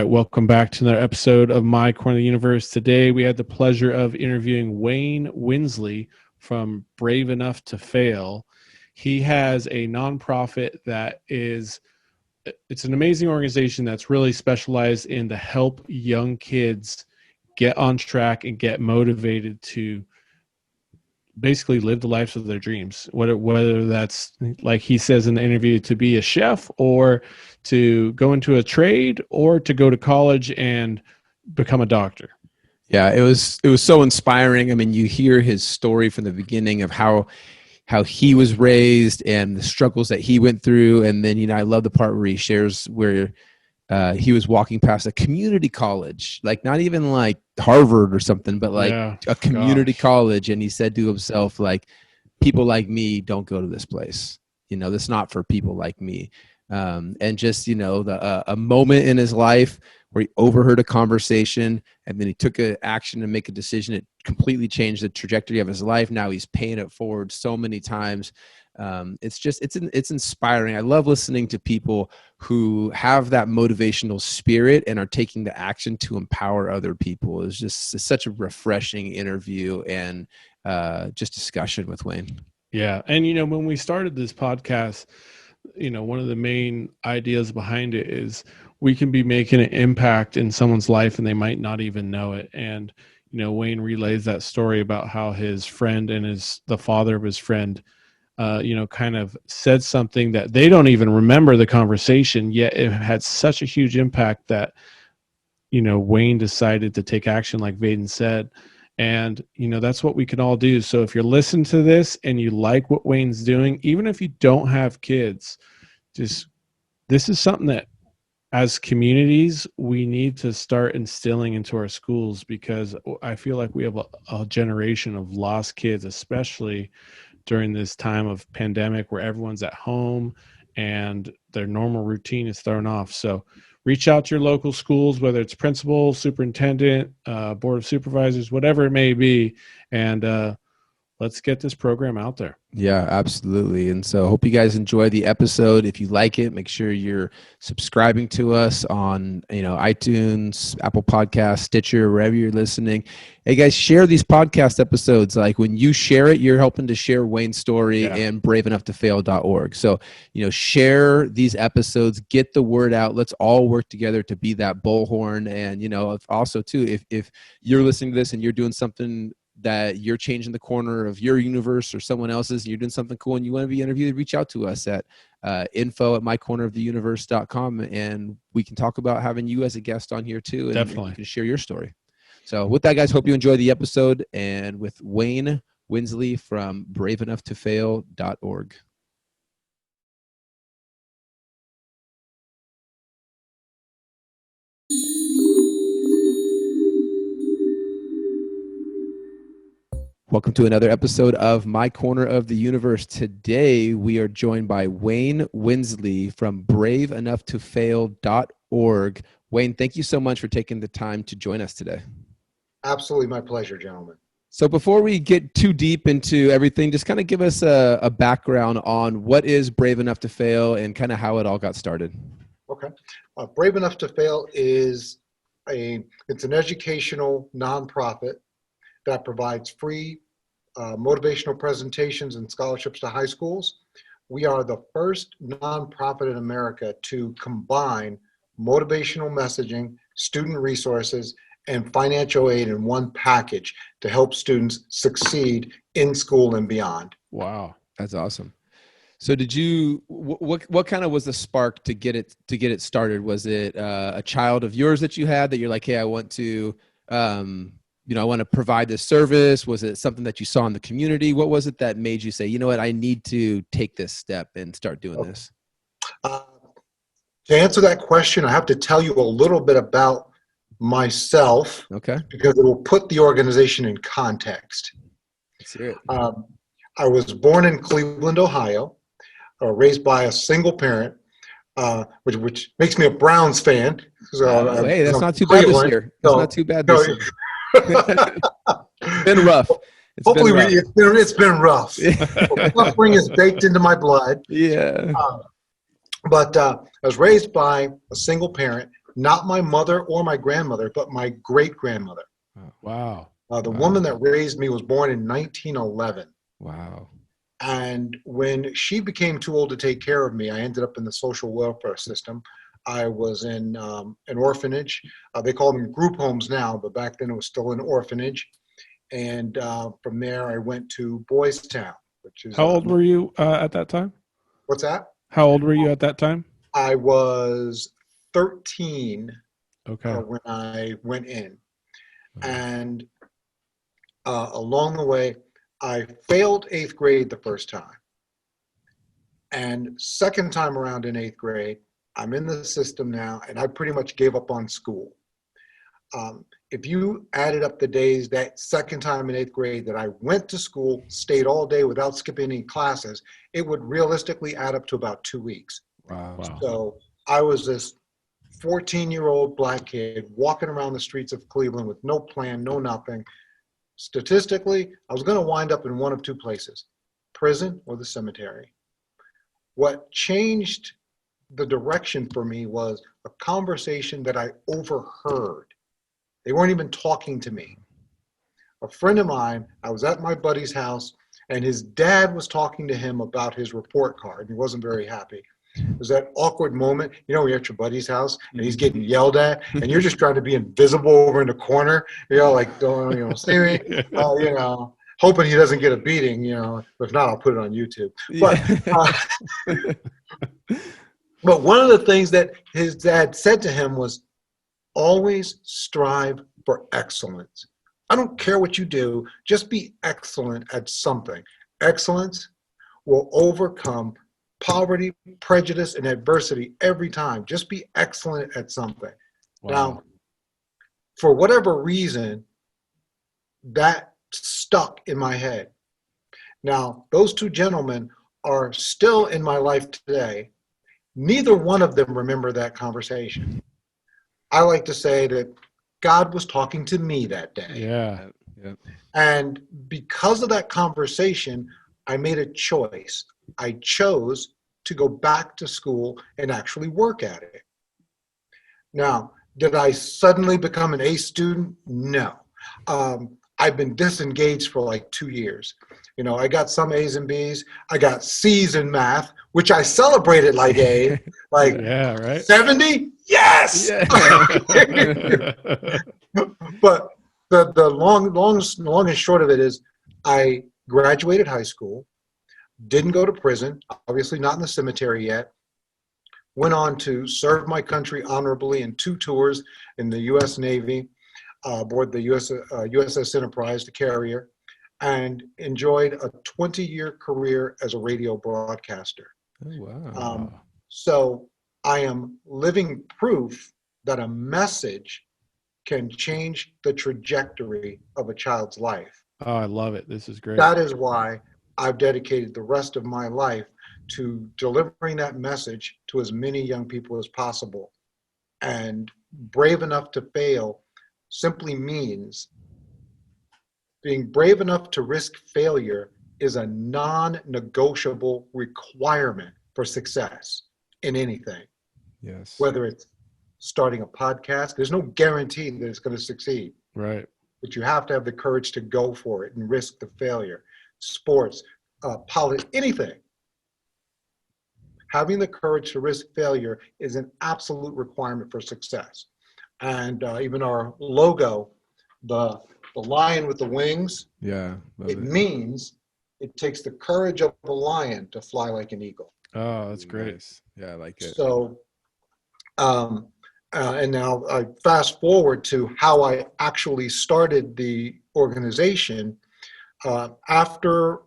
right, welcome back to another episode of My Corner of the Universe. Today, we had the pleasure of interviewing Wayne Winsley from Brave Enough to Fail. He has a nonprofit it's an amazing organization that's really specialized in to help young kids get on track and get motivated to basically live the lives of their dreams, whether that's, like he says in the interview, to be a chef or to go into a trade or to go to college and become a doctor. Yeah, it was so inspiring. I mean, you hear his story from the beginning of how he was raised and the struggles that he went through. And then, I love the part where he shares where he was walking past a community college, like not even like Harvard or something, but like a community college. And he said to himself, like, people like me don't go to this place. That's not for people like me. And just, a moment in his life where he overheard a conversation and then he took an action to make a decision. It completely changed the trajectory of his life. Now he's paying it forward so many times. It's inspiring. I love listening to people who have that motivational spirit and are taking the action to empower other people. It's such a refreshing interview and just discussion with Wayne. Yeah. And, when we started this podcast, one of the main ideas behind it is we can be making an impact in someone's life and they might not even know it. And, Wayne relays that story about how his friend and the father of his friend, kind of said something that they don't even remember the conversation, yet it had such a huge impact that, Wayne decided to take action, like Vaden said. And, that's what we can all do. So if you're listening to this and you like what Wayne's doing, even if you don't have kids, this is something that as communities, we need to start instilling into our schools, because I feel like we have a generation of lost kids, especially during this time of pandemic where everyone's at home and their normal routine is thrown off. So reach out to your local schools, whether it's principal, superintendent, board of supervisors, whatever it may be. And let's get this program out there. Yeah, absolutely. And so I hope you guys enjoy the episode. If you like it, make sure you're subscribing to us on, iTunes, Apple Podcasts, Stitcher, wherever you're listening. Hey guys, share these podcast episodes. Like when you share it, you're helping to share Wayne's story and braveenoughtoffail.org. So, share these episodes, get the word out. Let's all work together to be that bullhorn. And, also too, if you're listening to this and you're doing something that you're changing the corner of your universe or someone else's, and you're doing something cool and you want to be interviewed, reach out to us at info@mycorneroftheuniverse.com, and we can talk about having you as a guest on here too. And definitely you can share your story. So with that, guys, hope you enjoy the episode, and with Wayne Winsley from braveenoughtoffail.org. Welcome to another episode of My Corner of the Universe. Today, we are joined by Wayne Winsley from braveenoughtoffail.org. Wayne, thank you so much for taking the time to join us today. Absolutely my pleasure, gentlemen. So before we get too deep into everything, just kind of give us a background on what is Brave Enough to Fail and kind of how it all got started. Okay. Brave Enough to Fail it's an educational nonprofit that provides free motivational presentations and scholarships to high schools. We are the first nonprofit in America to combine motivational messaging, student resources, and financial aid in one package to help students succeed in school and beyond. Wow, that's awesome. So did you, what kind of was the spark to get it started? Was it a child of yours that you had that you're like, hey, I want to, I want to provide this service? Was it something that you saw in the community? What was it that made you say, you know what, I need to take this step and start doing this? To answer that question, I have to tell you a little bit about myself. Okay. Because it will put the organization in context. Let's hear it. I was born in Cleveland, Ohio, raised by a single parent, which makes me a Browns fan. So, hey, that's not too bad this year. That's not too bad this year. Been rough. It's been rough. Suffering is baked into my blood. Yeah. But I was raised by a single parent, not my mother or my grandmother, but my great-grandmother. Wow. The Wow. woman that raised me was born in 1911. Wow. And when she became too old to take care of me, I ended up in the social welfare system. I was in an orphanage. They call them group homes now, but back then it was still an orphanage. And from there, I went to Boys Town, which is. How old were you at that time? What's that? How old were you at that time? I was 13 Okay. when I went in. And along the way, I failed 8th grade the first time. And second time around in 8th grade, I'm in the system now, and I pretty much gave up on school. If you added up the days that second time in 8th grade that I went to school, stayed all day without skipping any classes, it would realistically add up to about 2 weeks. Wow. So I was this 14-year-old black kid walking around the streets of Cleveland with no plan, no nothing. Statistically, I was going to wind up in one of two places, prison or the cemetery. What changed the direction for me was a conversation that I overheard. They weren't even talking to me. A friend of mine, I was at my buddy's house, and his dad was talking to him about his report card. He wasn't very happy. It was that awkward moment, when you're at your buddy's house and he's getting yelled at, and you're just trying to be invisible over in the corner, like, don't, see me, hoping he doesn't get a beating, If not, I'll put it on YouTube. But one of the things that his dad said to him was, always strive for excellence. I don't care what you do, just be excellent at something. Excellence will overcome poverty, prejudice, and adversity every time. Just be excellent at something. Wow. Now, for whatever reason, that stuck in my head. Now, those two gentlemen are still in my life today. Neither one of them remember that conversation. I like to say that God was talking to me that day. Yeah. And because of that conversation, I made a choice. I chose to go back to school and actually work at it. Now, did I suddenly become an A student? No. I've been disengaged for like 2 years. I got some A's and B's. I got C's in math, which I celebrated like A. Like, yeah, right? 70? Yes! Yeah. But the long and short of it is I graduated high school, didn't go to prison, obviously not in the cemetery yet, went on to serve my country honorably in 2 tours in the U.S. Navy, aboard the USS Enterprise, the carrier, and enjoyed a 20-year career as a radio broadcaster. Oh, wow. So I am living proof that a message can change the trajectory of a child's life. Oh, I love it. This is great. That is why I've dedicated the rest of my life to delivering that message to as many young people as possible. And brave enough to fail simply means being brave enough to risk failure is a non-negotiable requirement for success in anything. Yes. Whether it's starting a podcast, there's no guarantee that it's going to succeed. Right. But you have to have the courage to go for it and risk the failure. Sports, politics, anything. Having the courage to risk failure is an absolute requirement for success. And even our logo, the lion with the wings, Yeah. it means it takes the courage of a lion to fly like an eagle. Oh, that's great. Nice. Yeah, I like it. So, and now I fast forward to how I actually started the organization. After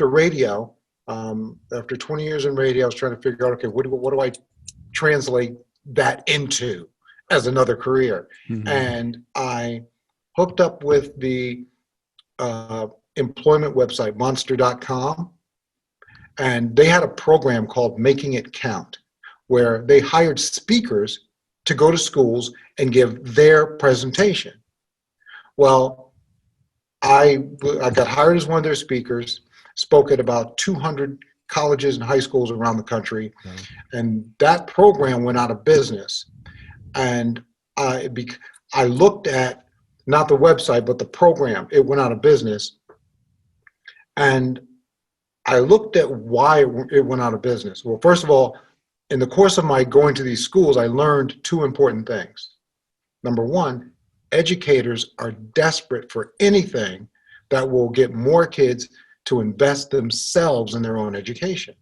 radio, after 20 years in radio, I was trying to figure out, okay, what do I translate that into as another career? Mhm. And I hooked up with the employment website, monster.com. And they had a program called Making It Count, where they hired speakers to go to schools and give their presentation. Well, I got hired as one of their speakers, spoke at about 200 colleges and high schools around the country. Yeah. And that program went out of business. And I looked at, not the website, but the program. It went out of business. And I looked at why it went out of business. Well, first of all, in the course of my going to these schools, I learned two important things. Number one, educators are desperate for anything that will get more kids to invest themselves in their own education.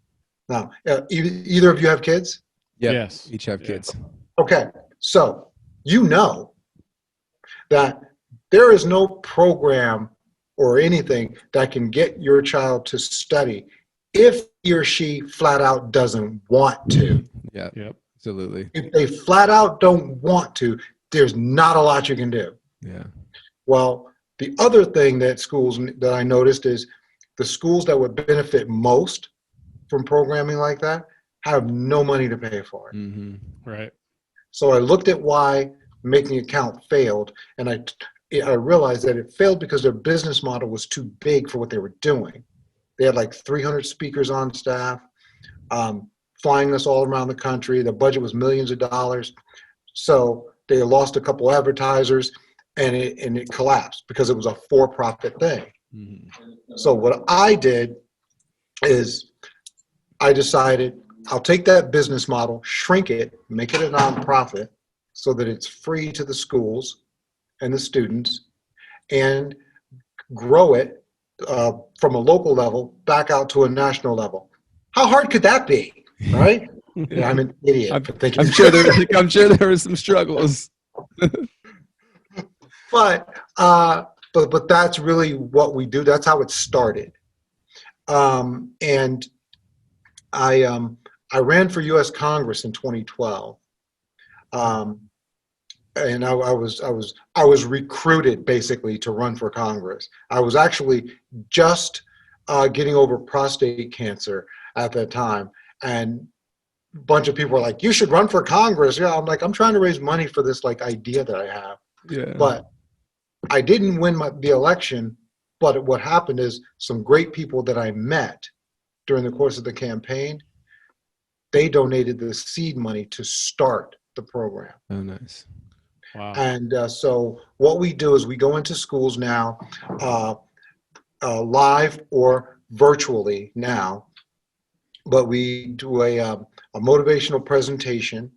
Now, either of you have kids? Yep. Yes. Each have kids. Okay, so you know that there is no program or anything that can get your child to study if he or she flat out doesn't want to. Yeah, Yep. absolutely. If they flat out don't want to, there's not a lot you can do. Yeah. Well, the other thing that I noticed is the schools that would benefit most from programming like that have no money to pay for it. Mm-hmm. Right. So I looked at why Making It Count failed, and I realized that it failed because their business model was too big for what they were doing. They had like 300 speakers on staff, flying us all around the country. The budget was millions of dollars. So they lost a couple advertisers, and it collapsed because it was a for-profit thing. Mm-hmm. So what I did is I decided I'll take that business model, shrink it, make it a nonprofit so that it's free to the schools and the students, and grow it from a local level back out to a national level. How hard could that be, right? Yeah, I'm an idiot for thinking. I'm sure there were some struggles. But that's really what we do. That's how it started. And I ran for U.S. Congress in 2012. And I was recruited basically to run for Congress. I was actually just getting over prostate cancer at that time, and a bunch of people were like, "You should run for Congress." Yeah, I'm like, I'm trying to raise money for this like idea that I have. Yeah. But I didn't win the election. But what happened is some great people that I met during the course of the campaign, they donated the seed money to start the program. Oh, nice. Wow. And so what we do is we go into schools now, live or virtually now, but we do a motivational presentation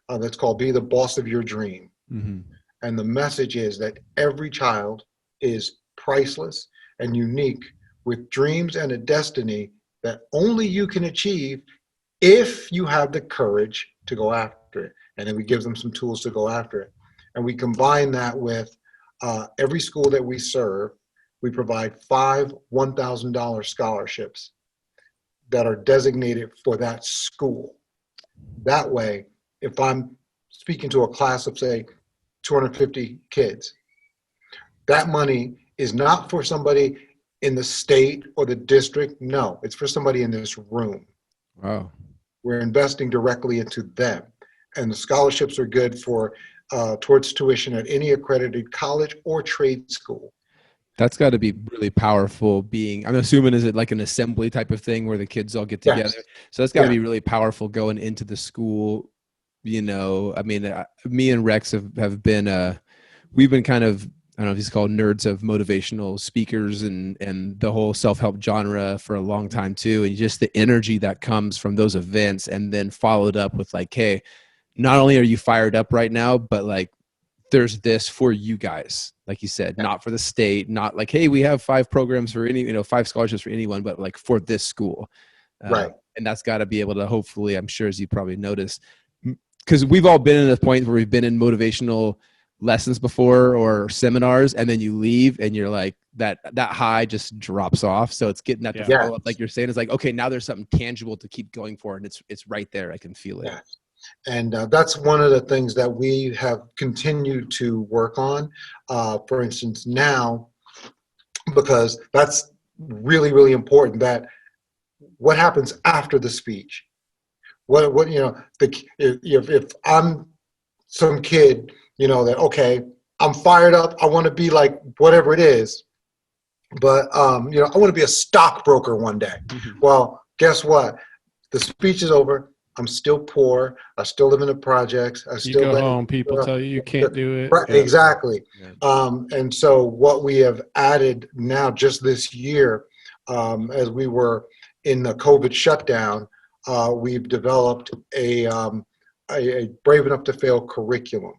that's called Be the Boss of Your Dream. Mm-hmm. And the message is that every child is priceless and unique with dreams and a destiny that only you can achieve if you have the courage to go after it. And then we give them some tools to go after it. And we combine that with every school that we serve. We provide 5 $1,000 scholarships that are designated for that school. That way, if I'm speaking to a class of, say, 250 kids, that money is not for somebody in the state or the district. No, it's for somebody in this room. Wow. We're investing directly into them. And the scholarships are good for towards tuition at any accredited college or trade school. That's got to be really powerful I'm assuming, is it like an assembly type of thing where the kids all get together? Yes. So that's got to be really powerful going into the school. You know, I mean, me and Rex have been, we've been kind of, I don't know if he's called nerds of motivational speakers and the whole self-help genre for a long time too. And just the energy that comes from those events, and then followed up with like, hey, not only are you fired up right now, but like there's this for you guys, like you said, not for the state, not like, hey, we have 5 programs for 5 scholarships for anyone, but like for this school. Right. And that's got to be able to, hopefully, I'm sure, as you probably noticed, because we've all been at a point where we've been in motivational lessons before or seminars, and then you leave and you're like, that high just drops off. So it's getting that to follow up, like you're saying, it's like, okay, now there's something tangible to keep going for, and it's right there. I can feel it. Yeah. And that's one of the things that we have continued to work on. For instance, now, because that's really, really important, that what happens after the speech? What if I'm some kid, that, okay, I'm fired up, I want to be like whatever it is, but I want to be a stockbroker one day. Mm-hmm. Well, guess what? The speech is over. I'm still poor. I still live in the projects. I You still go live, home, people tell you can't do it. right, Yeah. exactly. Yeah. And so what we have added now just this year, as we were in the COVID shutdown, we've developed a Brave Enough to Fail curriculum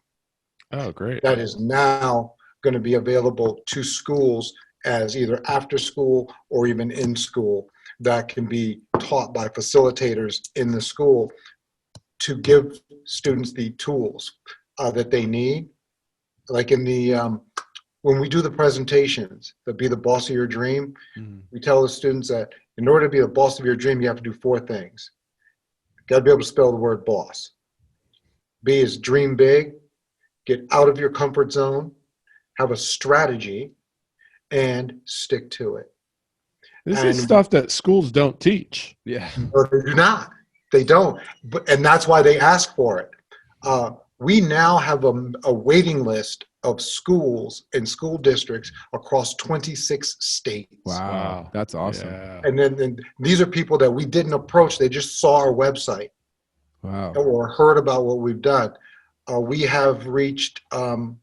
Oh, great. that is now going to be available to schools as either after school or even in school, that can be taught by facilitators in the school to give students the tools that they need. Like in the when we do the presentations, to be the boss of your dream, we tell the students that in order to be the boss of your dream, you have to do 4 things. You got to be able to spell the word boss. B is dream big, get out of your comfort zone, have a strategy, and stick to it. This And- is stuff that schools don't teach. Yeah. Or they do not. They don't. And that's why they ask for it. We now have a waiting list of schools and school districts across 26 states. Wow. That's awesome. Yeah. And then these are people that we didn't approach. They just saw our website Wow. or heard about what we've done. We have reached,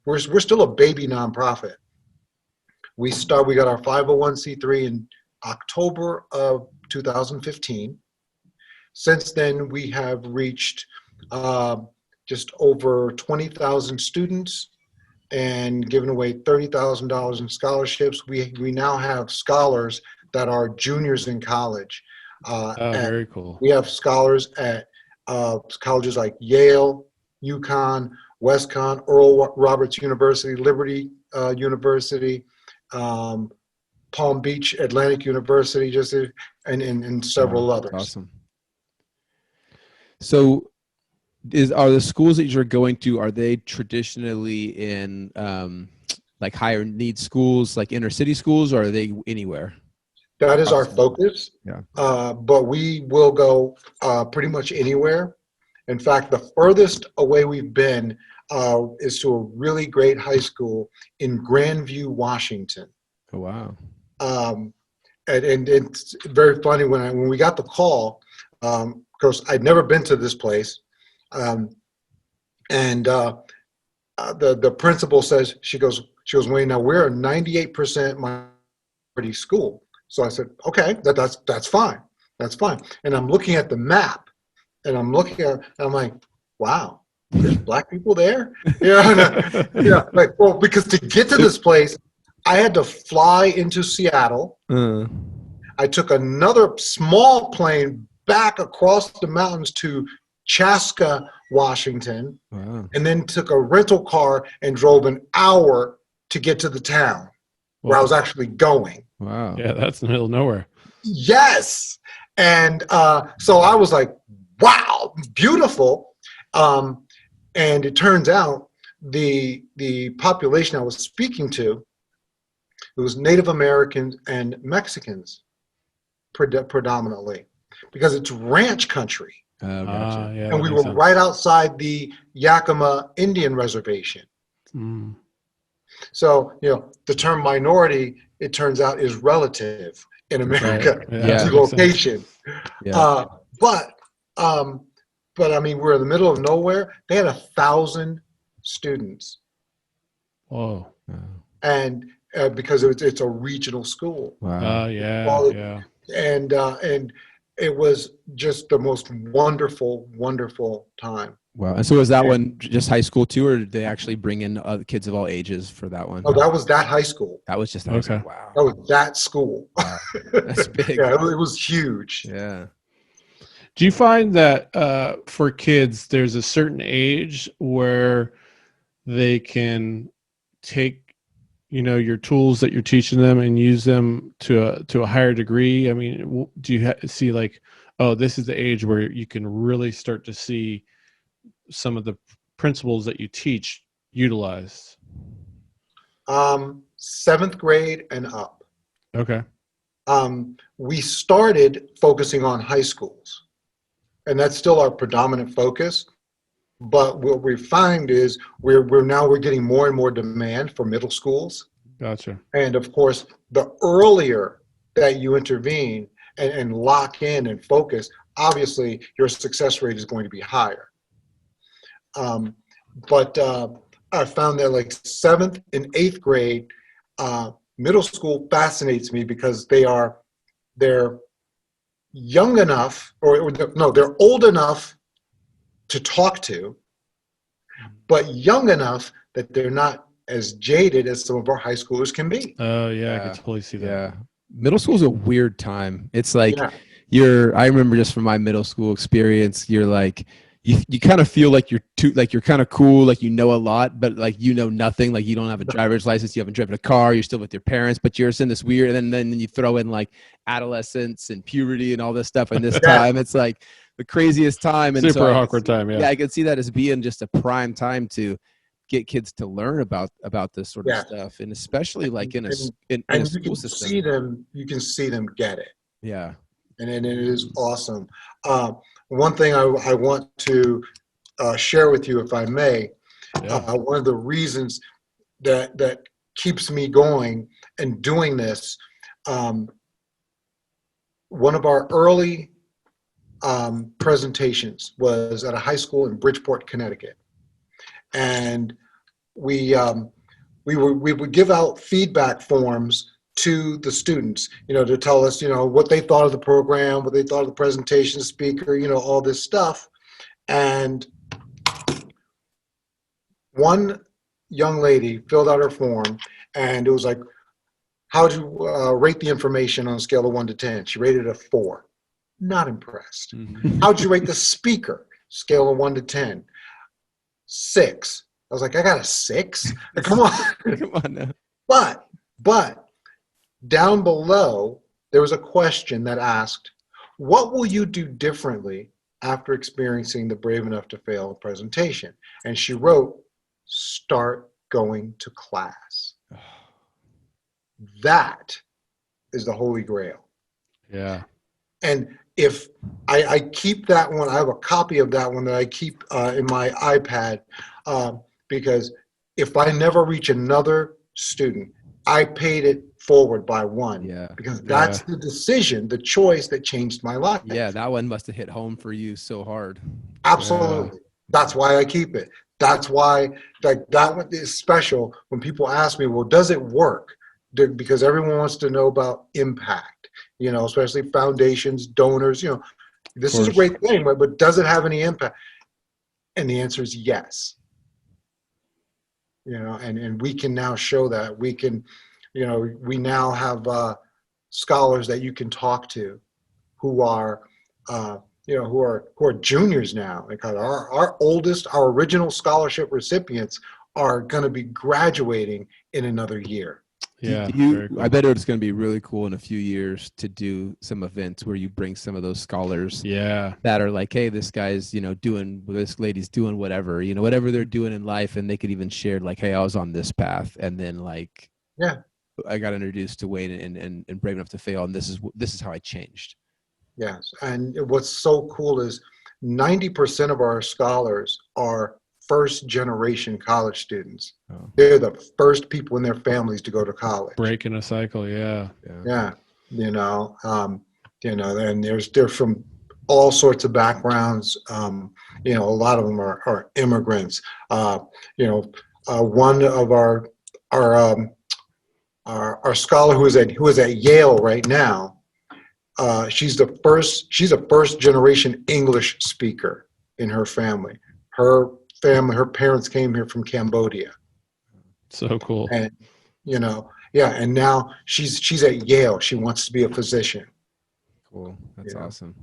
we're still a baby nonprofit. We got our 501c3 in October of 2015. Since then, we have reached just over 20,000 students and given away $30,000 in scholarships. We now have scholars that are juniors in college. Oh, very cool. We have scholars at colleges like Yale, UConn, WestConn, Earl Roberts University, Liberty University, Palm Beach Atlantic University, and several Wow, others. Awesome. So, are the schools that you're going to, are they traditionally in like higher need schools, like inner city schools, or are they anywhere? That is our Awesome. focus. Yeah. But we will go pretty much anywhere. In fact, the furthest away we've been is to a really great high school in Grandview, Washington. Oh, wow. And it's very funny when we got the call, of course, I'd never been to this place. The principal says, she goes, Wayne, now we're a 98% minority school. So I said, okay, that's fine. That's fine. And I'm looking at the map and I'm like, wow, there's black people there? Yeah. Like, well, because to get to this place, I had to fly into Seattle. I took another small plane back across the mountains to Chaska, Washington, Wow. and then took a rental car and drove an hour to get to the town where I was actually going. Wow. Yeah, that's in the middle of nowhere. Yes. And so I was like, wow, beautiful. And it turns out the population I was speaking to, it was Native Americans and Mexicans predominantly, because it's ranch country. Oh, gotcha. Yeah, And we were right outside the Yakima Indian Reservation. Mm. So, the term minority, it turns out, is relative in America Right. Yeah. to that makes sense. location. Yeah. But I mean, we're in the middle of nowhere. They had 1,000 students, Whoa. and because it's a regional school, Wow. Yeah. Well, Yeah. and it was just the most wonderful time. Wow. And so was that one just high school too, or did they actually bring in other kids of all ages for that one? Oh, that was that high school. That was just Okay. Wow. That was that school. Wow. That's big. Yeah, it was huge. Yeah. Do you find that for kids, there's a certain age where they can take, your tools that you're teaching them and use them to a higher degree? I mean, do you see like, oh, this is the age where you can really start to see some of the principles that you teach utilized? 7th grade and up. Okay. We started focusing on high schools, and that's still our predominant focus. But what we find is we're getting more and more demand for middle schools. Gotcha. And of course, the earlier that you intervene, and lock in and focus, obviously your success rate is going to be higher. But I found that like 7th and 8th grade, middle school fascinates me because they're young enough, they're old enough to talk to, but young enough that they're not as jaded as some of our high schoolers can be. Oh yeah, I can totally see that. Yeah. Middle school is a weird time. It's like Yeah. I remember just from my middle school experience, you're like, you kind of feel like you're kind of cool, like you know a lot, but like you know nothing. Like you don't have a driver's license, you haven't driven a car, you're still with your parents, but you're just in this weird. And then you throw in like adolescence and puberty and all this stuff. And this time, it's like the craziest time. And super awkward time. Yeah, I could see that as being just a prime time to get kids to learn about this sort of stuff, and especially like in a school system. You can see them get it. Yeah, and it is awesome. One thing I want to share with you, if I may, one of the reasons that keeps me going and doing this, one of our early presentations was at a high school in Bridgeport, Connecticut. And we would give out feedback forms to the students, to tell us, what they thought of the program, what they thought of the presentation, speaker, all this stuff. And one young lady filled out her form, and it was like, how'd you rate the information on a scale of 1 to 10? She rated it a 4. Not impressed. Mm-hmm. How'd you rate the speaker? Scale of 1 to 10. 6. I was like, I got a 6? Come on. Come on now. But down below, there was a question that asked, what will you do differently after experiencing the Brave Enough to Fail presentation? And she wrote, start going to class. That is the Holy Grail. Yeah. And if I keep that one, I have a copy of that one that I keep in my iPad, because if I never reach another student, I paid it forward by 1. Yeah. Because that's the decision, the choice that changed my life. Yeah, that one must have hit home for you so hard. Absolutely. Yeah. That's why I keep it. That's why that one is special when people ask me, well, does it work? Because everyone wants to know about impact, especially foundations, donors, this is a great thing, but does it have any impact? And the answer is yes. And we can now show that. We can, we now have scholars that you can talk to who are, who are juniors now. Because our original scholarship recipients are going to be graduating in another year. Yeah, I bet it's going to be really cool in a few years to do some events where you bring some of those scholars that are like, hey, this guy's, doing, this lady's doing whatever, whatever they're doing in life. And they could even share like, hey, I was on this path. And then like, I got introduced to Wayne and Brave Enough to Fail. And this is how I changed. Yes. And what's so cool is 90% of our scholars are first generation college students. Oh. They're the first people in their families to go to college. Breaking a cycle. Yeah. And they're from all sorts of backgrounds. A lot of them are immigrants. One of our scholar who is at Yale right now, she's a first generation English speaker in her family. Her parents came here from Cambodia. So cool. And and now she's at Yale. She wants to be a physician. Cool. That's awesome.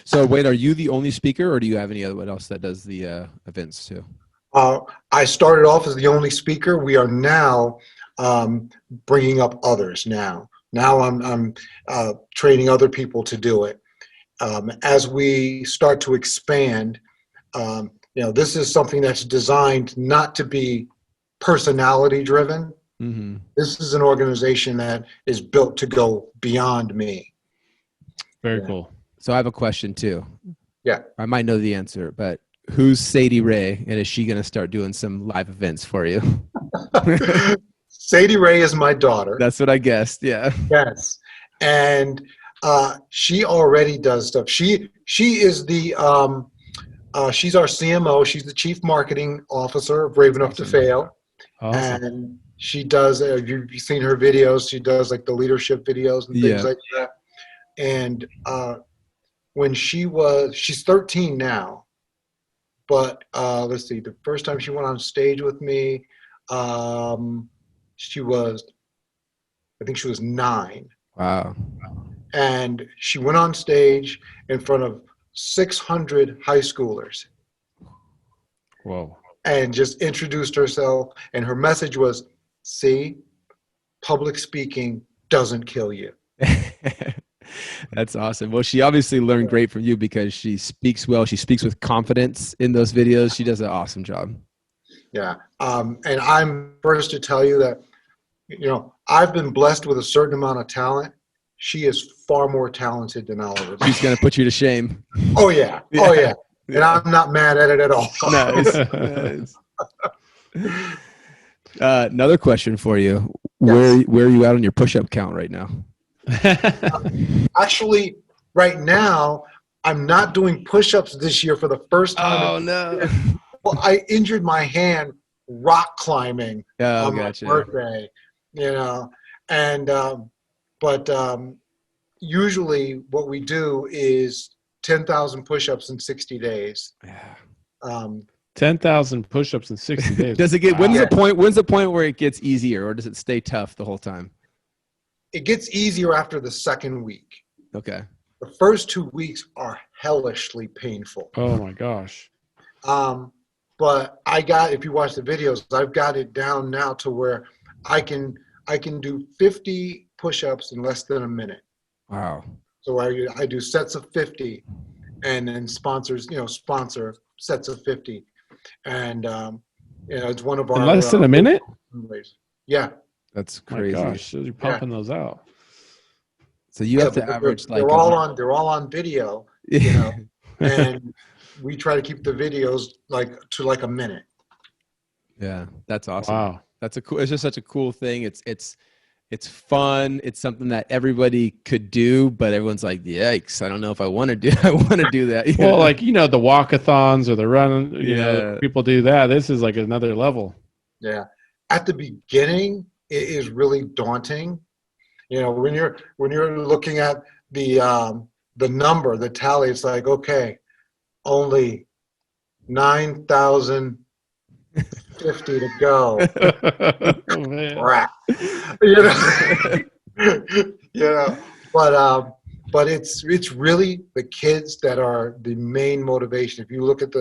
So Wayne, are you the only speaker, or do you have anyone else that does the events too? I started off as the only speaker. We are now bringing up others now. Now I'm training other people to do it. As we start to expand, this is something that's designed not to be personality driven. Mm-hmm. This is an organization that is built to go beyond me. Very cool. So I have a question too. Yeah. I might know the answer, but who's Sadie Ray, and is she going to start doing some live events for you? Sadie Ray is my daughter. That's what I guessed. Yeah. Yes. And She already does stuff. She is the she's our CMO. She's the chief marketing officer of Brave Enough to Fail, Awesome. and she does. You've seen her videos. She does like the leadership videos and things Yeah. like that. And when she's 13 now, but let's see, the first time she went on stage with me, she was, I think she was 9. Wow. And she went on stage in front of 600 high schoolers Whoa. and just introduced herself. And her message was, see, public speaking doesn't kill you. That's awesome. Well, she obviously learned great from you because she speaks well. She speaks with confidence in those videos. She does an awesome job. Yeah. And I'm first to tell you that, I've been blessed with a certain amount of talent. She is far more talented than all of us. She's going to put you to shame. Oh, yeah. Oh, yeah. And I'm not mad at it at all. Nice. Nice. Another question for you. Where are you at on your push-up count right now? Actually, right now, I'm not doing push-ups this year for the first time. Oh, no. Well, I injured my hand rock climbing on Gotcha. my birthday, and but usually what we do is 10,000 push-ups in 60 days. Yeah. 10,000 push-ups in 60 days. Does it get? Wow. When's the point where it gets easier, or does it stay tough the whole time? It gets easier after the second week. Okay. The first 2 weeks are hellishly painful. Oh my gosh. But if you watch the videos, I've got it down now to where I can do 50 push-ups in less than a minute. Wow. So I do sets of 50, and then sponsor sets of 50, and it's one of our In less than a minute? Yeah. That's My crazy. gosh, you're pumping those out. So you have to but average they're all on video, and we try to keep the videos to a minute. Yeah, that's awesome. Wow. That's it's just such a cool thing. It's fun. It's something that everybody could do, but everyone's like, yikes, I don't know if I want to do that. You Well, know? like, the walkathons or the run, people do that. This is like another level. Yeah. At the beginning, it is really daunting. When you're looking at the number, the tally, it's like, okay, only 9,050 to go. Oh, man. Crap. But it's really the kids that are the main motivation. If you look at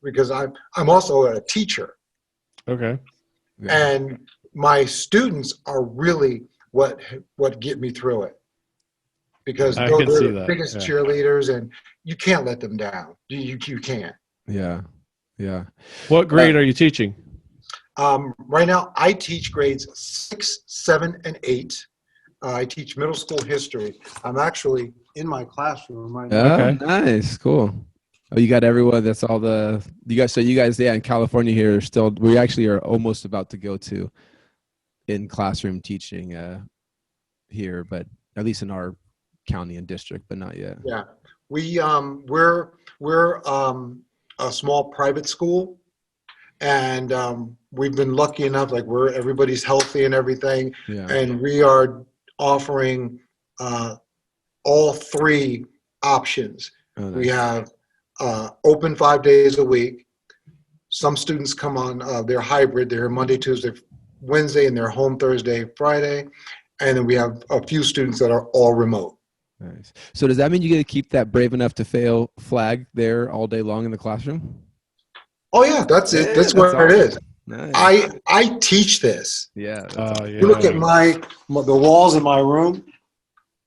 because I'm also a teacher, Okay. and my students are really what get me through it, because I they're can see the that, biggest yeah. cheerleaders, and you can't let them down. You can't. Yeah. What grade are you teaching? Right now, I teach grades 6, 7, and 8. I teach middle school history. I'm actually in my classroom right now. Oh, Okay. nice, cool. Oh, you got everyone. That's all you guys. So you guys, in California here, we actually are almost about to go to in classroom teaching here, but at least in our county and district, but not yet. Yeah, we're a small private school, and we've been lucky enough, everybody's healthy and everything, Yeah. and we are offering all 3 options. Oh, nice. We have open 5 days a week. Some students come on, they're hybrid. They're Monday, Tuesday, Wednesday, and they're home Thursday, Friday. And then we have a few students that are all remote. Nice. So does that mean you get to keep that Brave Enough to Fail flag there all day long in the classroom? Oh yeah, that's it. Yeah, That's that's what it awesome. is. Nice. I teach this. Yeah. That's Oh, yeah. You look at the walls in my room.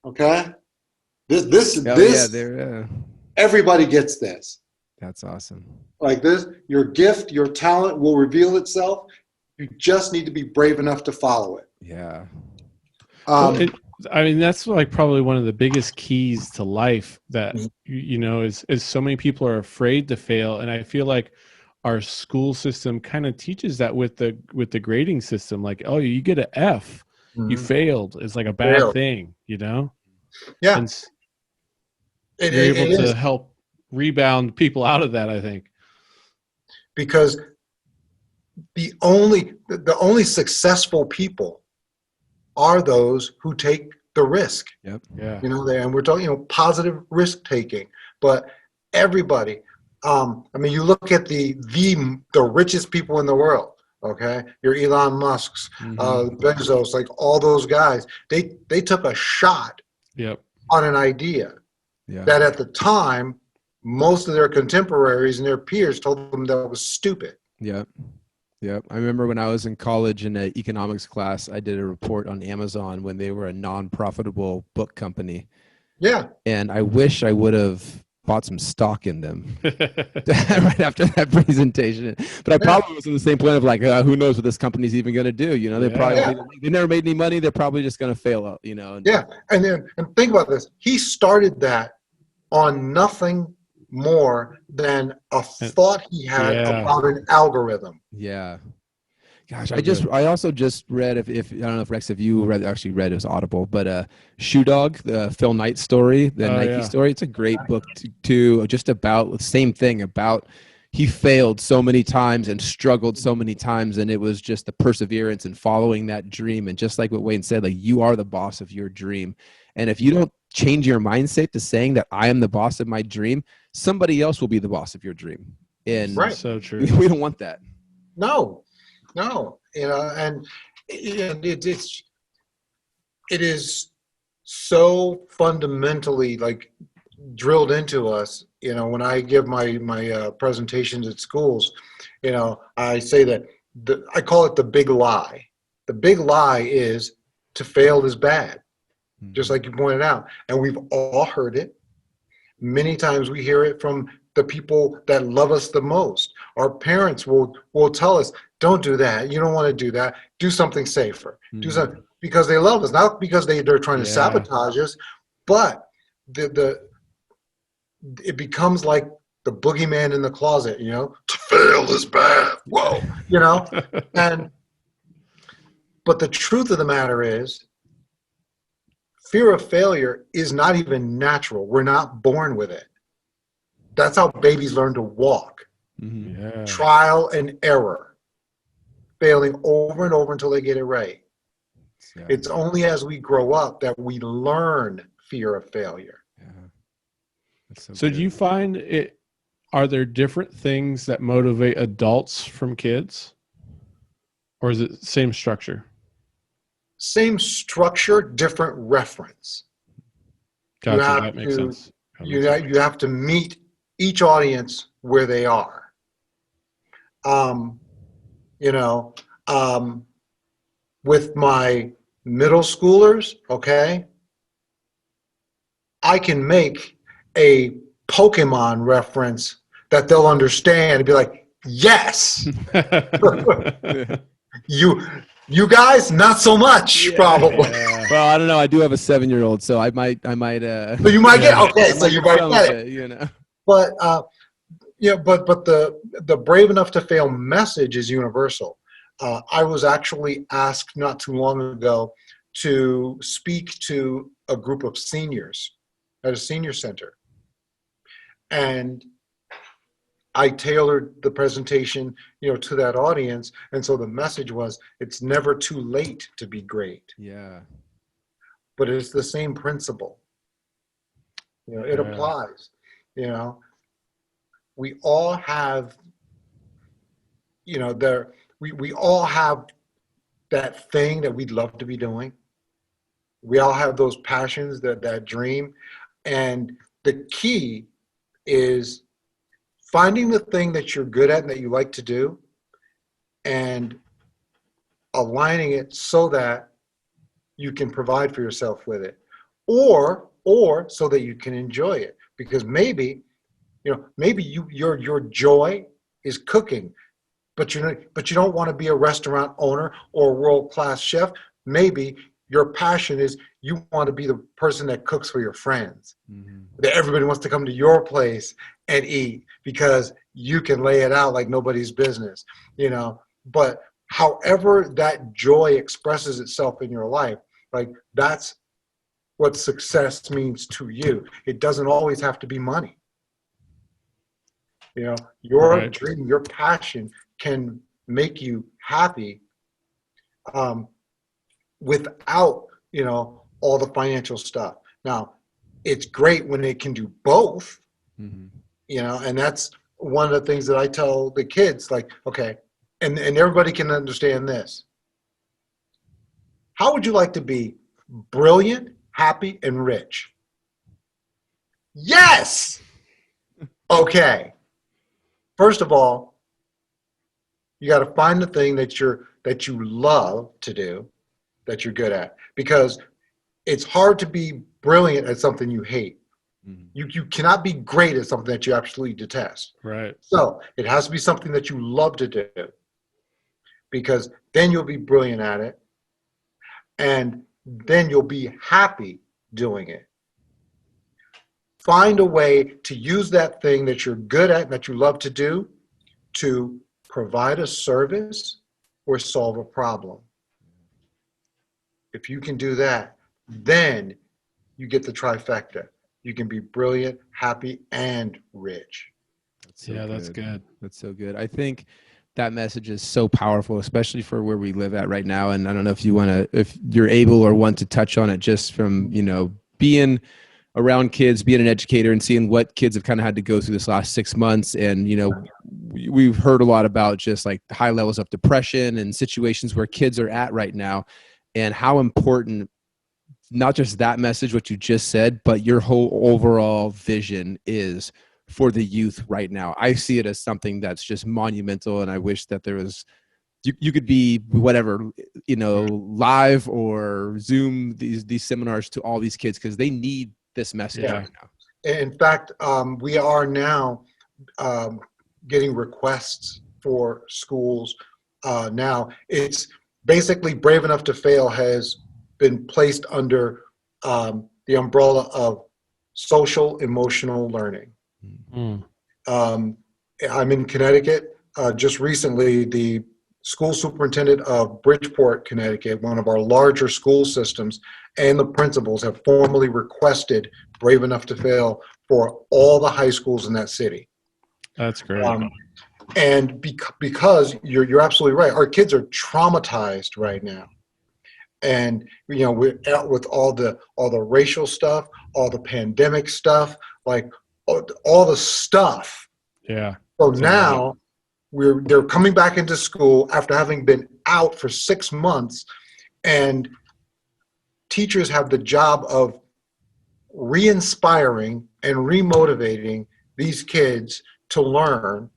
Okay, this everybody gets this. That's awesome. Like this, your gift, your talent will reveal itself. You just need to be brave enough to follow it. Yeah. That's probably one of the biggest keys to life that, is so many people are afraid to fail. And I feel like our school system kind of teaches that with the grading system, like, oh, you get an F, you failed. It's like a bad thing, Yeah. And It, you're it, able it to is, help rebound people out of that, I think. because the only successful people are those who take the risk. Yep. Yeah. And we're talking, positive risk taking. But everybody, I mean, you look at the richest people in the world. Okay, your Elon Musk's, Mhm. Bezos, like all those guys. They took a shot Yep. on an idea Yeah. that at the time most of their contemporaries and their peers told them that was stupid. Yep. Yep. I remember when I was in college in an economics class, I did a report on Amazon when they were a non-profitable book company. Yeah, And I wish I would have bought some stock in them right after that presentation. But I probably was in the same point of like, who knows what this company's even going to do? They probably they never made any money. They're probably just going to fail out. yeah. And think about this. He started that on nothing more than a thought he had about an algorithm. Yeah. Gosh, So I also just read, if I don't know if Rex, if you actually read, it was Audible, but Shoe Dog, the Phil Knight story, the Nike story. It's a great book too, just about the same thing, about he failed so many times and struggled so many times, and it was just the perseverance and following that dream. And just like what Wayne said, like, you are the boss of your dream. And if you don't change your mindset to saying that I am the boss of my dream, somebody else will be the boss of your dream. And Right. So true. we don't want that. No, and it is so fundamentally like drilled into us. When I give my presentations at schools, I say that I call it the big lie. The big lie is to fail is bad, just like you pointed out, and we've all heard it. Many times we hear it from the people that love us the most. Our parents will tell us, don't do that. You don't want to do that. Do something safer. Do something, because they love us, not because they're trying to sabotage us, but it becomes like the boogeyman in the closet, to fail is bad. Whoa, but the truth of the matter is, fear of failure is not even natural. We're not born with it. That's how babies learn to walk. Yeah. Trial and error, failing over and over until they get it right. Yeah. It's only as we grow up that we learn fear of failure. Yeah. So do you find are there different things that motivate adults from kids? Or is it same structure? Same structure, different reference. Gotcha. That makes sense. You have to meet each audience where they are. With my middle schoolers, okay, I can make a Pokemon reference that they'll understand and be like, yes. You guys, not so much, probably. Well, I don't know. I do have a 7-year-old, so I might. So you might get okay. So you might get it. But but the brave enough to fail message is universal. I was actually asked not too long ago to speak to a group of seniors at a senior center, and I tailored the presentation, to that audience. And so the message was, it's never too late to be great. Yeah. But it's the same principle. It applies. We all have, we all have that thing that we'd love to be doing. We all have those passions, that dream. And the key is finding the thing that you're good at and that you like to do, and aligning it so that you can provide for yourself with it, or so that you can enjoy it. Because maybe your joy is cooking, but you don't want to be a restaurant owner or a world-class chef. Maybe your passion is you want to be the person that cooks for your friends. That everybody wants to come to your place and eat because you can lay it out like nobody's business, But however that joy expresses itself in your life, like that's what success means to you. It doesn't always have to be money. You know, your Right. dream, your passion can make you happy without, you know, all the financial stuff. Now, it's great when it can do both, Mhm. you know, and that's one of the things that I tell the kids, like, okay, and everybody can understand this. How would you like to be brilliant, happy, and rich? Yes! Okay. First of all, you got to find the thing that you love to do, that you're good at, because it's hard to be brilliant at something you hate. Mhm. You cannot be great at something that you absolutely detest. Right. So it has to be something that you love to do, because then you'll be brilliant at it, and then you'll be happy doing it. Find a way to use that thing that you're good at and that you love to do to provide a service or solve a problem. If you can do that, then you get the trifecta. You can be brilliant, happy, and rich. That's so Yeah, that's good. good. That's so good. I think that message is so powerful, especially for where we live at right now. And I don't know if you want to, if you're able or want to touch on it, just from, you know, being around kids, being an educator and seeing what kids have kind of had to go through this last 6 months. And, you know, we've heard a lot about just like high levels of depression and situations where kids are at right now, and how important not just that message, what you just said, but your whole overall vision is for the youth right now. I see it as something that's just monumental. And I wish that there was, you could be whatever, you know, live or Zoom these seminars to all these kids, because they need this message Yeah. right now. In fact, we are now getting requests for schools. Now, it's basically Brave Enough to Fail has been placed under the umbrella of social emotional learning. Mm. I'm in Connecticut. Just recently, the school superintendent of Bridgeport, Connecticut, one of our larger school systems, and the principals have formally requested Brave Enough to Fail for all the high schools in that city. That's great. And because you're absolutely right, our kids are traumatized right now. And you know, we're out with all the racial stuff, all the pandemic stuff, like all the stuff. Yeah. So It's a now they're coming back into school after having been out for 6 months, and teachers have the job of re-inspiring and remotivating these kids to learn.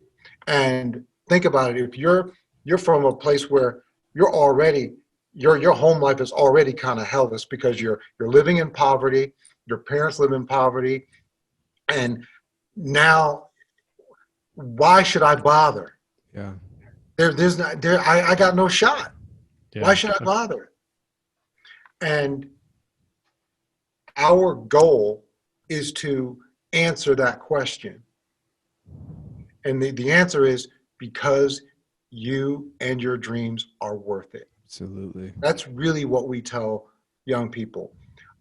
And think about it, if you're from a place where you're already your home life is already kind of hellish because you're living in poverty, your parents live in poverty, and now why should I bother? Yeah. There's not there. I got no shot. Yeah. Why should I bother? And our goal is to answer that question. And the answer is because you and your dreams are worth it. Absolutely. That's really what we tell young people.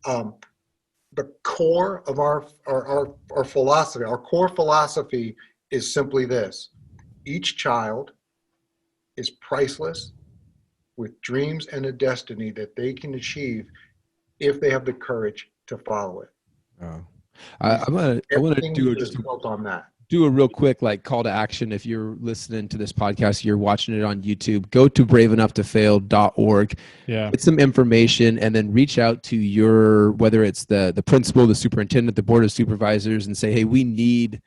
The core of our philosophy, our core philosophy is simply this: each child is priceless, with dreams and a destiny that they can achieve if they have the courage to follow it. Oh. I want to Everything do is just built on that. do a real quick like call to action. If you're listening to this podcast, you're watching it on YouTube, go to braveenough2fail.org, Yeah. get some information, and then reach out to your, whether it's the principal, the superintendent, the board of supervisors, and say, hey, we need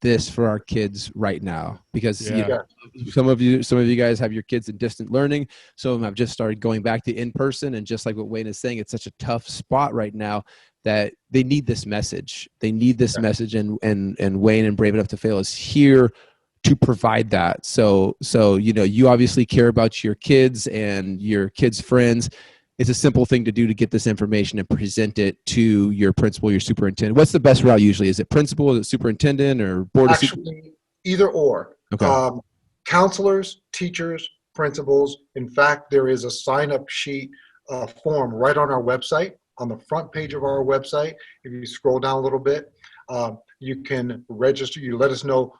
this for our kids right now, because you Yeah. know, some of you guys have your kids in distant learning. Some of them have just started going back to in person, and just like what Wayne is saying, it's such a tough spot right now that they need this message. They need this message, and Wayne and Brave Enough to Fail is here to provide that. So you know, you obviously care about your kids and your kids' friends. It's a simple thing to do to get this information and present it to your principal, your superintendent. What's the best route usually? Is it principal, is it superintendent, or board of supervisors? Actually, either or. Okay. Counselors, teachers, principals. In fact, there is a sign-up sheet form right on our website. on the front page of our website. If you scroll down a little bit, you can register. You let us know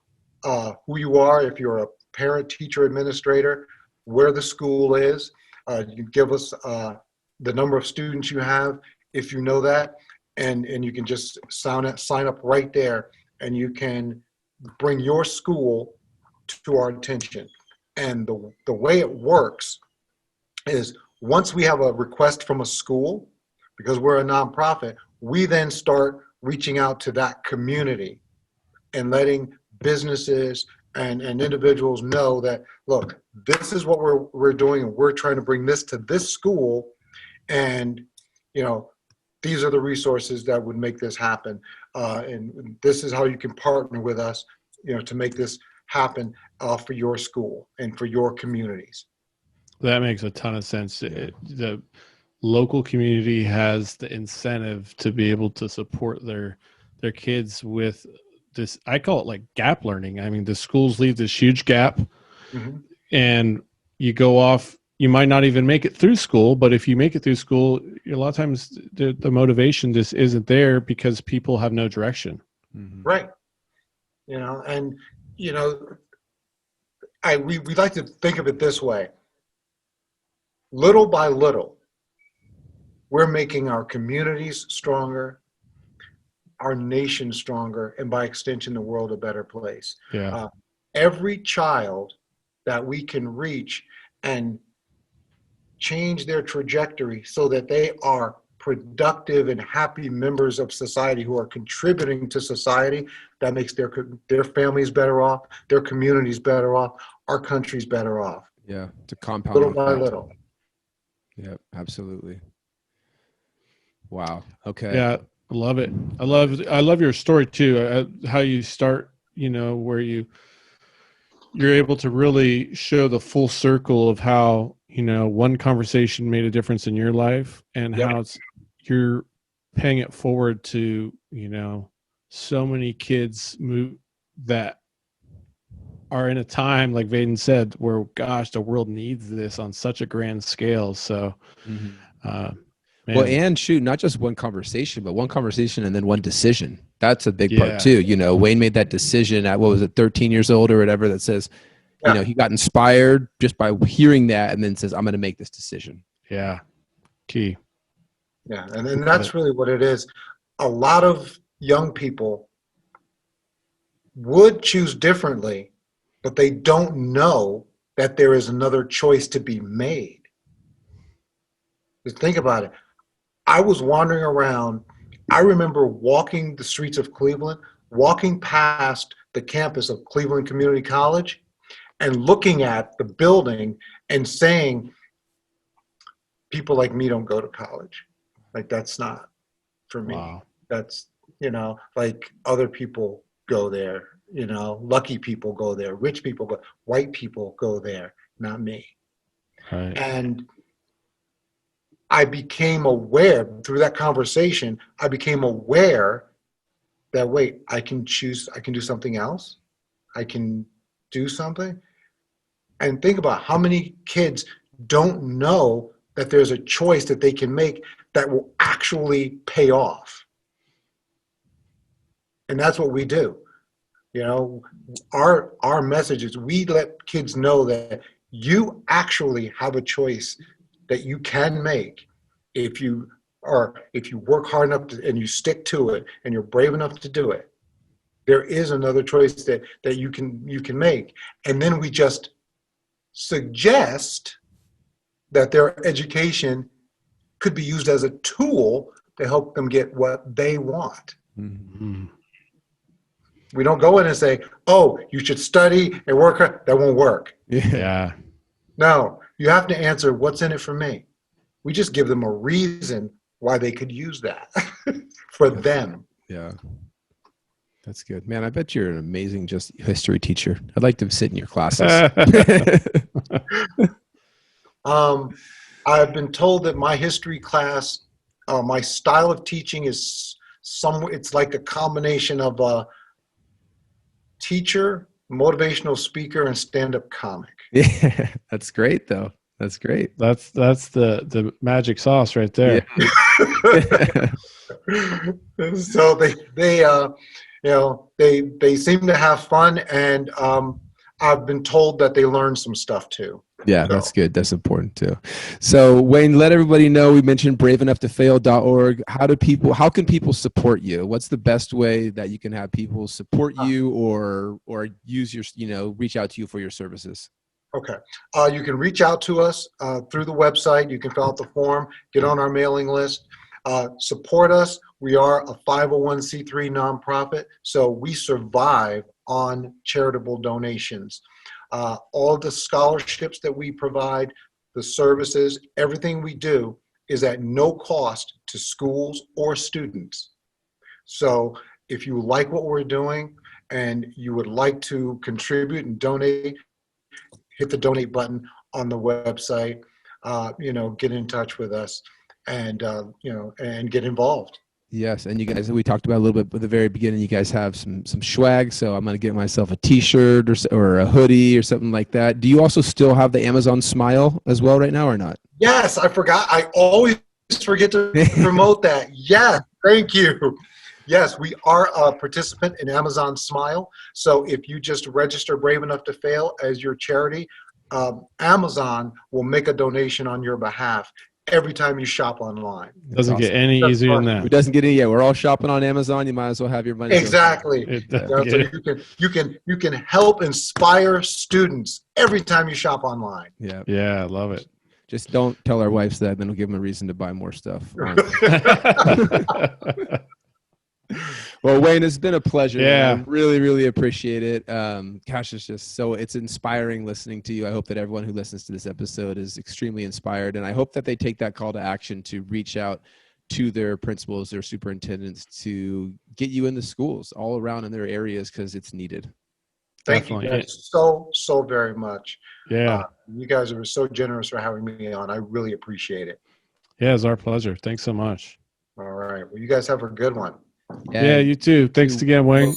who you are, if you're a parent, teacher, administrator, where the school is. You give us the number of students you have, if you know that, and you can just sign up right there, and you can bring your school to our attention. And the way it works is, once we have a request from a school, because we're a nonprofit, we then start reaching out to that community and letting businesses and individuals know that, look, this is what we're doing, and we're trying to bring this to this school, and these are the resources that would make this happen, and this is how you can partner with us, to make this happen for your school and for your communities. That makes a ton of sense. The local community has the incentive to be able to support their kids with this. I call it like gap learning. I mean, the schools leave this huge gap, Mm-hmm. and you go off. You might not even make it through school, but if you make it through school, a lot of times the motivation just isn't there because people have no direction. Mm-hmm. Right. And we like to think of it this way. Little by little, we're making our communities stronger, our nation stronger, and by extension, the world a better place. Yeah. Every child that we can reach and change their trajectory so that they are productive and happy members of society who are contributing to society, that makes their families better off, their communities better off, our country's better off. Yeah, it's a compound. Little by little. Yeah, absolutely. Wow. Okay. Yeah. I love it. I love your story too. How you start, where you're able to really show the full circle of how, one conversation made a difference in your life, and Yep. how you're paying it forward to, so many kids that are in a time, like Vaden said, where, gosh, the world needs this on such a grand scale. So, Mm-hmm. man. Well, and shoot, not just one conversation, but one conversation and then one decision. That's a big Yeah. part too. Wayne made that decision at, 13 years old or whatever, that says, he got inspired just by hearing that, and then says, I'm going to make this decision. Yeah. Key. Yeah, and that's really what it is. A lot of young people would choose differently, but they don't know that there is another choice to be made. Just think about it. I was wandering around. I remember walking the streets of Cleveland, walking past the campus of Cleveland Community College, and looking at the building and saying, people like me don't go to college. Like, that's not for me. Wow. That's, like, other people go there, lucky people go there, rich people go, white people go there, not me. Right. And I became aware through that conversation, I became aware that, wait, I can do something else. I can do something. And think about how many kids don't know that there's a choice that they can make that will actually pay off. And that's what we do. Our message is, we let kids know that you actually have a choice that you can make if you work hard enough and you stick to it and you're brave enough to do it. There is another choice that you can make. And then we just suggest that their education could be used as a tool to help them get what they want. Mm-hmm. We don't go in and say, oh, you should study and work hard. That won't work. Yeah. No, you have to answer, what's in it for me? We just give them a reason why they could use that for them. Yeah. That's good. Man, I bet you're an amazing history teacher. I'd like to sit in your classes. I've been told that my history class, my style of teaching is it's like a combination of a teacher, motivational speaker, and stand-up comic. Yeah, that's great though. That's great. That's the magic sauce right there. Yeah. So they seem to have fun, and I've been told that they learn some stuff too. Yeah, So. that's good. That's important too. So Wayne, let everybody know we mentioned braveenough2fail.org. How can people support you? What's the best way that you can have people support you or use your, reach out to you for your services? Okay. You can reach out to us through the website. You can fill out the form, get on our mailing list, support us. We are a 501c3 nonprofit, so we survive on charitable donations. All the scholarships that we provide, the services, everything we do is at no cost to schools or students. So if you like what we're doing and you would like to contribute and donate, hit the donate button on the website, get in touch with us and get involved. Yes, and you guys, we talked about a little bit at the very beginning. You guys have some swag, so I'm going to get myself a T-shirt or a hoodie or something like that. Do you also still have the Amazon Smile as well right now, or not? Yes, I forgot. I always forget to promote that. Yes, thank you. Yes, we are a participant in Amazon Smile. So if you just register Brave Enough to Fail as your charity, Amazon will make a donation on your behalf every time you shop online. Doesn't get any easier than that. It doesn't get any. Yeah, we're all shopping on Amazon. You might as well have your money. Exactly. So you can help inspire students every time you shop online. Yeah. Yeah, I love it. Just don't tell our wives that, then we'll give them a reason to buy more stuff. Well, Wayne, it's been a pleasure. Yeah. I really, really appreciate it. Gosh, it's inspiring listening to you. I hope that everyone who listens to this episode is extremely inspired. And I hope that they take that call to action to reach out to their principals, their superintendents, to get you in the schools all around in their areas, because it's needed. Thank you guys so very much. Yeah. You guys are so generous for having me on. I really appreciate it. Yeah, it's our pleasure. Thanks so much. All right. Well, you guys have a good one. Yeah, you too. Thanks again, Wayne.